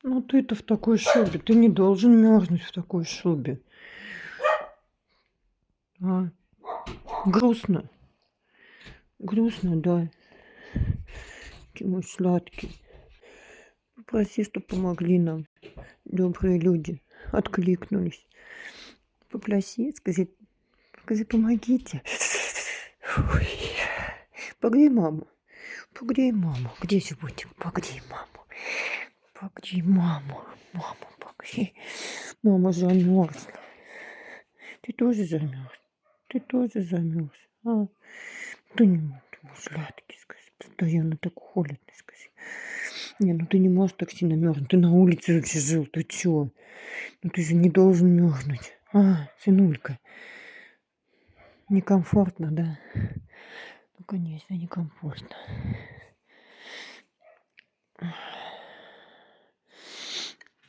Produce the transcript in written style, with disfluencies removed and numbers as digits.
Ну ты-то в такой шубе, ты не должен мерзнуть в такой шубе. А? Грустно. Грустно, да. Какой мой сладкий. Попроси, чтоб помогли нам. Добрые люди откликнулись. Попроси, скажи, помогите. Ой. Погрей маму. Погрей маму. Где животик? Погрей маму. Погрей маму. Маму погрей. Мама замерзла. Ты тоже замерз. Ты тоже замерз. А? Ты не можешь, ты мой сладкий, скажи. Постоянно так холодно, скажи. Не, ну ты не можешь так сильно мерзнуть. Ты на улице вообще жил. Ты чё? Ну ты же не должен мерзнуть. А, сынулька. Некомфортно, да? Ну, конечно, некомфортно.